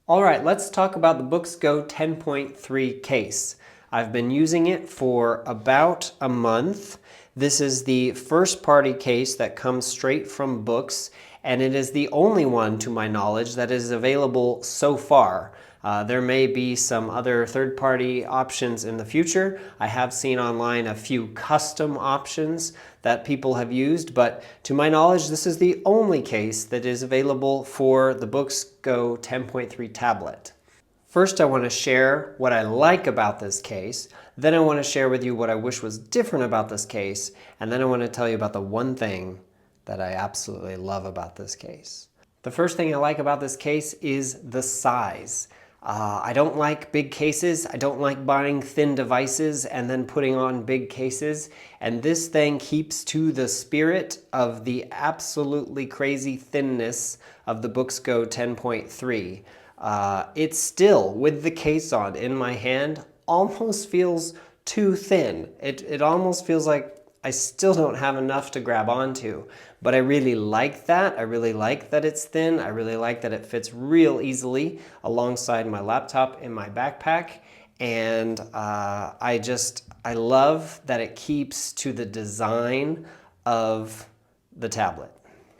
All right, let's talk about the Boox Go 10.3 case. I've been using it for about a month. This is the first party case that comes straight from Boox, and it is the only one, to my knowledge, that is available so far. There may be some other third-party options in the future. I have seen online a few custom options that people have used, but to my knowledge, this is the only case that is available for the Boox Go 10.3 tablet. First, I want to share what I like about this case. Then I want to share with you what I wish was different about this case. And then I want to tell you about the one thing that I absolutely love about this case. The first thing I like about this case is the size. I don't like big cases. I don't like buying thin devices and then putting on big cases. And this thing keeps to the spirit of the absolutely crazy thinness of the Boox Go 10.3. It still, with the case on in my hand, almost feels too thin. It almost feels like I still don't have enough to grab onto, but I really like that. I really like that it's thin. I really like that it fits real easily alongside my laptop in my backpack. And I love that it keeps to the design of the tablet.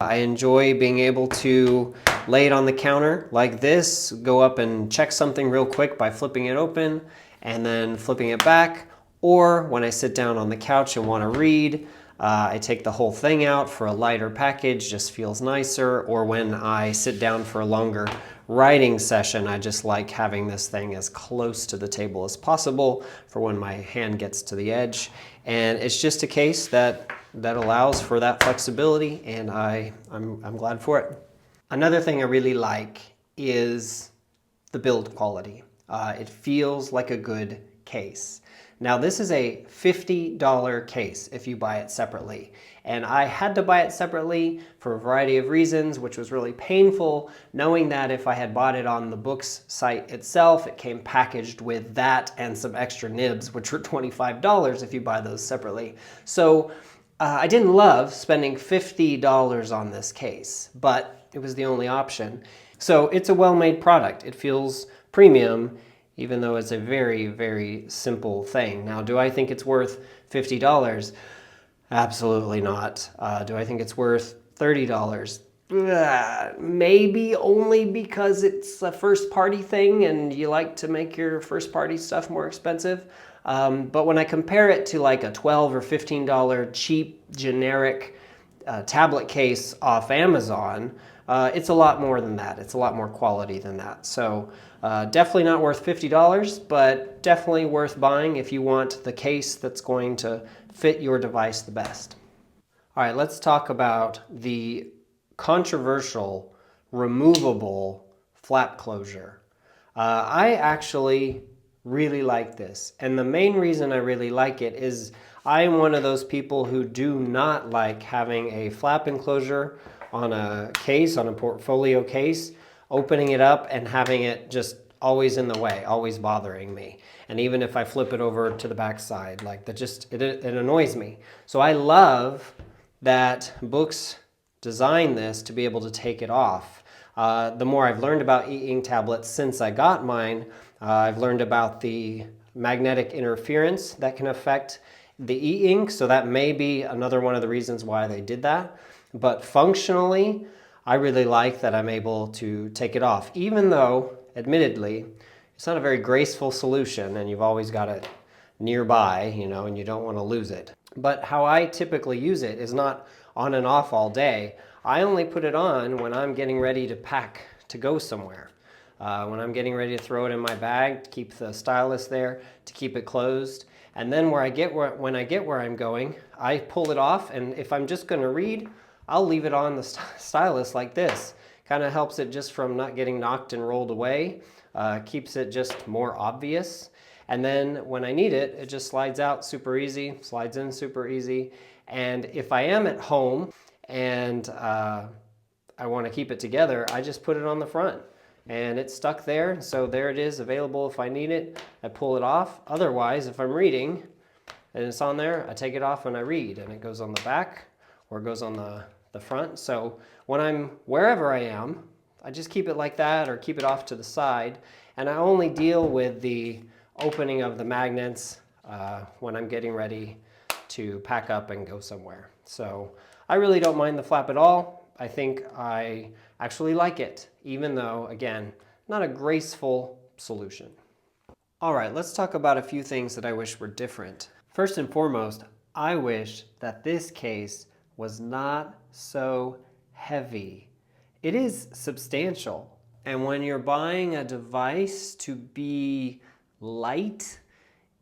I enjoy being able to lay it on the counter like this, go up and check something real quick by flipping it open and then flipping it back. Or when I sit down on the couch and want to read, I take the whole thing out for a lighter package, just feels nicer. Or when I sit down for a longer writing session, I just like having this thing as close to the table as possible for when my hand gets to the edge. And it's just a case that allows for that flexibility, and I'm glad for it. Another thing I really like is the build quality. It feels like a good case. Now this is a $50 case if you buy it separately. And I had to buy it separately for a variety of reasons, which was really painful, knowing that if I had bought it on the Boox site itself, it came packaged with that and some extra nibs, which were $25 if you buy those separately. So I didn't love spending $50 on this case, but it was the only option. So it's a well-made product. It feels premium, even though it's a very, very simple thing. Now, do I think it's worth $50? Absolutely not. Do I think it's worth $30? Maybe, only because it's a first party thing and you like to make your first party stuff more expensive. But when I compare it to like a $12 or $15 cheap generic tablet case off Amazon, it's a lot more than that. It's a lot more quality than that. So definitely not worth $50, but definitely worth buying if you want the case that's going to fit your device the best. All right, let's talk about the controversial removable flap closure. I actually really like this. And the main reason I really like it is I am one of those people who do not like having a flap enclosure on a case, on a portfolio case, opening it up and having it just always in the way, always bothering me. And even if I flip it over to the back side, like that it annoys me. So I love that Boox designed this to be able to take it off. The more I've learned about e-ink tablets since I got mine, I've learned about the magnetic interference that can affect the e-ink, so that may be another one of the reasons why they did that. But functionally, I really like that I'm able to take it off, even though, admittedly, it's not a very graceful solution and you've always got it nearby, you know, and you don't want to lose it. But how I typically use it is not on and off all day. I only put it on when I'm getting ready to pack to go somewhere. When I'm getting ready to throw it in my bag, to keep the stylus there, to keep it closed. And then when I get where I'm going, I pull it off, and if I'm just going to read, I'll leave it on the stylus like this. Kind of helps it just from not getting knocked and rolled away, keeps it just more obvious. And then when I need it, it just slides out super easy, slides in super easy. And if I am at home and I want to keep it together, I just put it on the front. And it's stuck there, so there it is, available if I need it. I pull it off. Otherwise, if I'm reading and it's on there, I take it off when I read, and it goes on the back or it goes on the front. So when I'm wherever I am, I just keep it like that or keep it off to the side. And I only deal with the opening of the magnets when I'm getting ready to pack up and go somewhere. So I really don't mind the flap at all. I think I actually like it, even though, again, not a graceful solution. All right, let's talk about a few things that I wish were different. First and foremost, I wish that this case was not so heavy. It is substantial. And when you're buying a device to be light,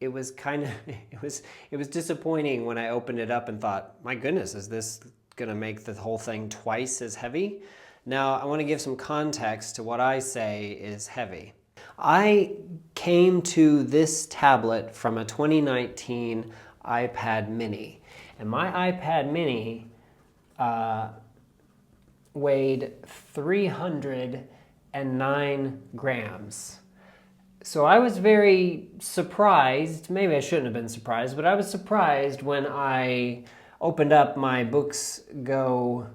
it was kind of, it was disappointing when I opened it up and thought, my goodness, is this gonna make the whole thing twice as heavy? Now, I wanna give some context to what I say is heavy. I came to this tablet from a 2019 iPad mini, and my iPad mini weighed 309 grams. So I was very surprised, maybe I shouldn't have been surprised, but I was surprised when I opened up my Boox Go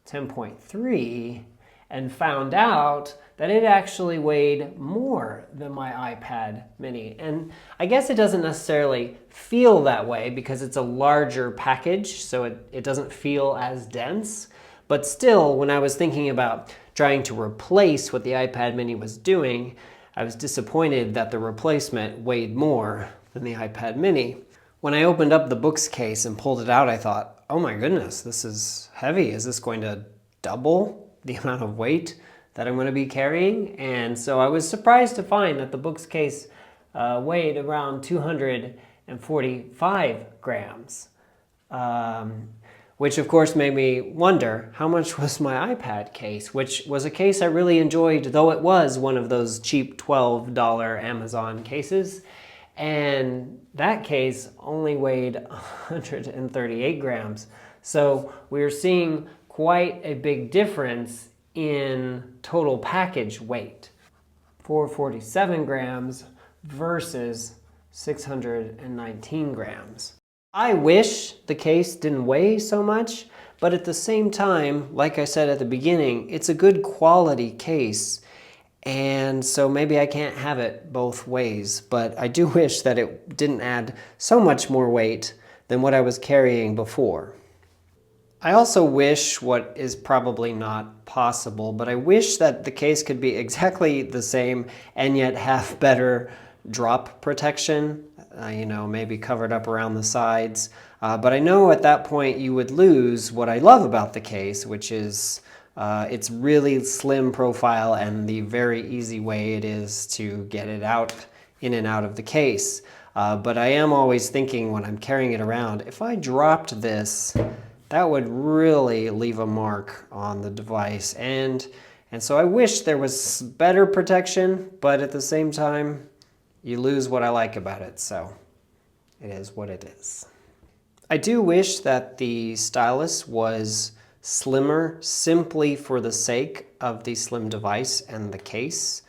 10.3 and found out that it actually weighed more than my iPad mini. And I guess it doesn't necessarily feel that way because it's a larger package, so it doesn't feel as dense. But still, when I was thinking about trying to replace what the iPad mini was doing, I was disappointed that the replacement weighed more than the iPad mini. When I opened up the Boox case and pulled it out, I thought, oh my goodness, this is heavy. Is this going to double the amount of weight that I'm going to be carrying? And so I was surprised to find that the Boox case weighed around 245 grams, which of course made me wonder how much was my iPad case, which was a case I really enjoyed, though it was one of those cheap $12 Amazon cases. And that case only weighed 138 grams. So we're seeing quite a big difference in total package weight. 447 grams versus 619 grams. I wish the case didn't weigh so much, but at the same time, like I said at the beginning, it's a good quality case. And so maybe I can't have it both ways, but I do wish that it didn't add so much more weight than what I was carrying before. I also wish, what is probably not possible, but I wish that the case could be exactly the same and yet have better drop protection, maybe covered up around the sides. But I know at that point you would lose what I love about the case, which is its really slim profile and the very easy way it is to get it out, in and out of the case. But I am always thinking when I'm carrying it around, if I dropped this, that would really leave a mark on the device. And so I wish there was better protection, but at the same time, you lose what I like about it. So it is what it is. I do wish that the Stylus was slimmer simply for the sake of the slim device and the case.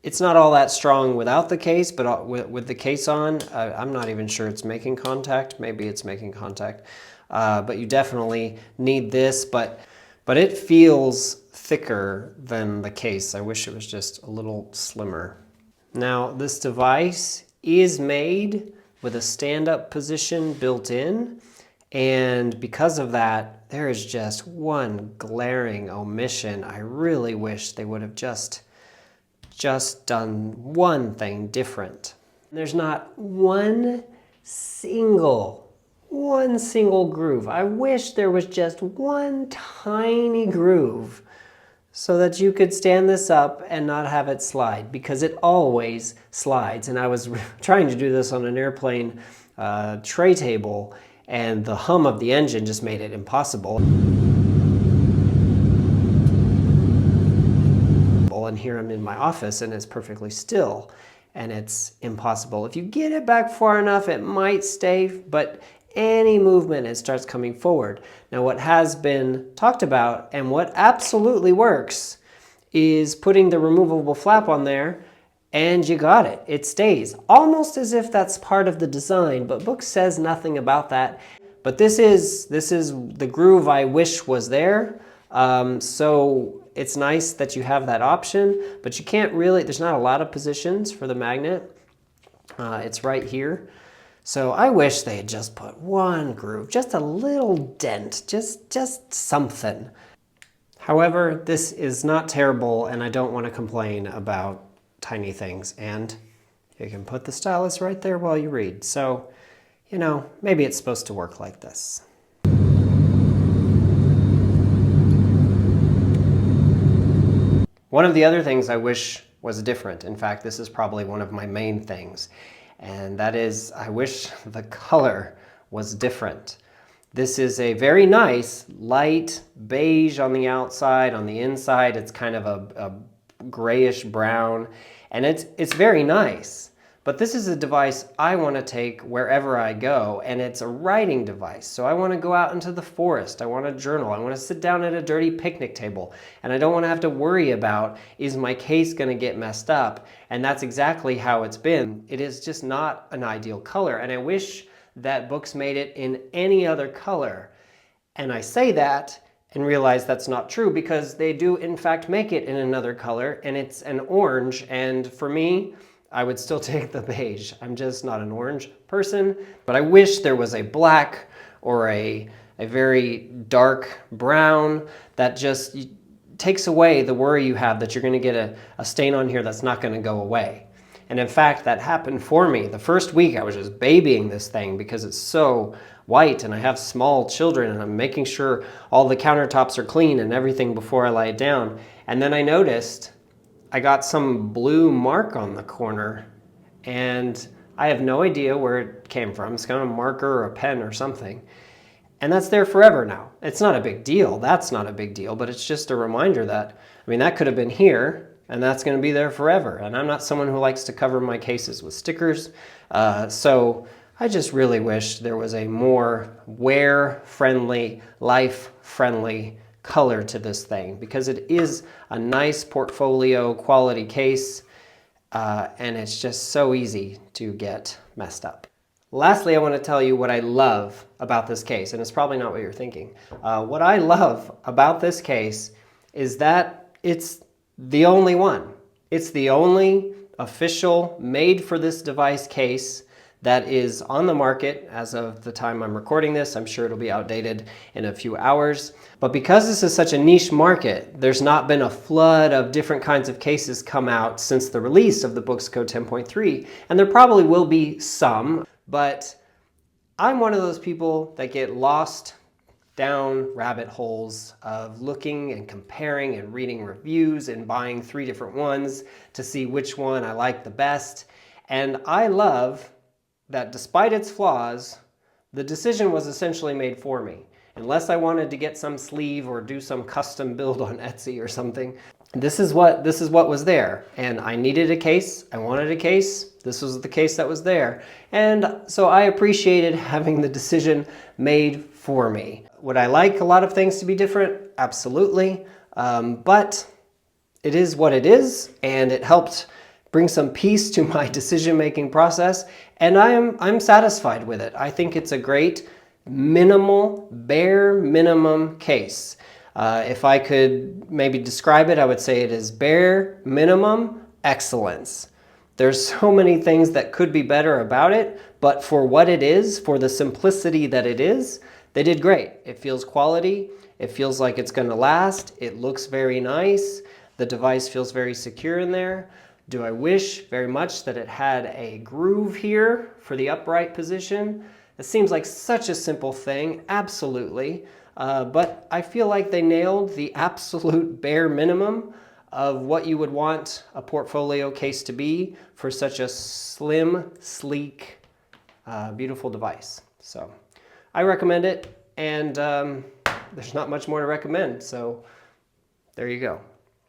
It's not all that strong without the case, but with the case on, I'm not even sure it's making contact. Maybe it's making contact, but you definitely need this, but it feels thicker than the case. I wish it was just a little slimmer. Now, this device is made with a stand-up position built in, and because of that, there is just one glaring omission. I really wish they would have just done one thing different. There's not one single groove. I wish there was just one tiny groove so that you could stand this up and not have it slide, because it always slides. And I was trying to do this on an airplane tray table, and the hum of the engine just made it impossible. And here I'm in my office and it's perfectly still and it's impossible. If you get it back far enough, it might stay, but any movement, it starts coming forward. Now, what has been talked about and what absolutely works is putting the removable flap on there, and you got it. It stays, almost as if that's part of the design, but Boox says nothing about that. But this is the groove I wish was there. So it's nice that you have that option, but you can't really, there's not a lot of positions for the magnet. It's right here. So I wish they had just put one groove, just a little dent, just something. However, this is not terrible, and I don't want to complain about tiny things. And you can put the stylus right there while you read. So, you know, maybe it's supposed to work like this. One of the other things I wish was different, in fact, this is probably one of my main things, and that is I wish the color was different. This is a very nice light beige on the outside. On the inside, it's kind of a grayish brown, and it's very nice. But this is a device I want to take wherever I go, and it's a writing device. So I want to go out into the forest, I want to journal, I want to sit down at a dirty picnic table, and I don't want to have to worry about, is my case going to get messed up? And that's exactly how it's been. It is just not an ideal color, and I wish that Boox made it in any other color. And I say that and realize that's not true, because they do in fact make it in another color, and it's an orange, and for me, I would still take the beige. I'm just not an orange person, but I wish there was a black or a very dark brown that just takes away the worry you have that you're going to get a stain on here that's not going to go away. And in fact, that happened for me. The first week I was just babying this thing because it's so white, and I have small children, and I'm making sure all the countertops are clean and everything before I lay it down. And then I noticed I got some blue mark on the corner, and I have no idea where it came from. It's kind of a marker or a pen or something. And that's there forever now. It's not a big deal. That's not a big deal, but it's just a reminder that, I mean, that could have been here, and that's going to be there forever. And I'm not someone who likes to cover my cases with stickers. So I just really wish there was a more wear-friendly, life-friendly color to this thing, because it is a nice portfolio quality case, and it's just so easy to get messed up. Lastly, I want to tell you what I love about this case, and it's probably not what you're thinking. What I love about this case is that it's the only one. It's the only official made for this device case that is on the market as of the time I'm recording this. I'm sure it'll be outdated in a few hours. But because this is such a niche market, there's not been a flood of different kinds of cases come out since the release of the Boox Code 10.3, and there probably will be some, but I'm one of those people that get lost down rabbit holes of looking and comparing and reading reviews and buying 3 different ones to see which one I like the best. And I love that despite its flaws, the decision was essentially made for me. Unless I wanted to get some sleeve or do some custom build on Etsy or something, this is what was there. And I needed a case, I wanted a case, this was the case that was there. And so I appreciated having the decision made for me. Would I like a lot of things to be different? Absolutely. But it is what it is, and it helped bring some peace to my decision-making process, and I'm satisfied with it. I think it's a great minimal, bare minimum case. If I could maybe describe it, I would say it is bare minimum excellence. There's so many things that could be better about it, but for what it is, for the simplicity that it is, they did great. It feels quality, it feels like it's going to last, it looks very nice, the device feels very secure in there. Do I wish very much that it had a groove here for the upright position? It seems like such a simple thing, absolutely. But I feel like they nailed the absolute bare minimum of what you would want a portfolio case to be for such a slim, sleek, beautiful device. So I recommend it, and there's not much more to recommend. So there you go.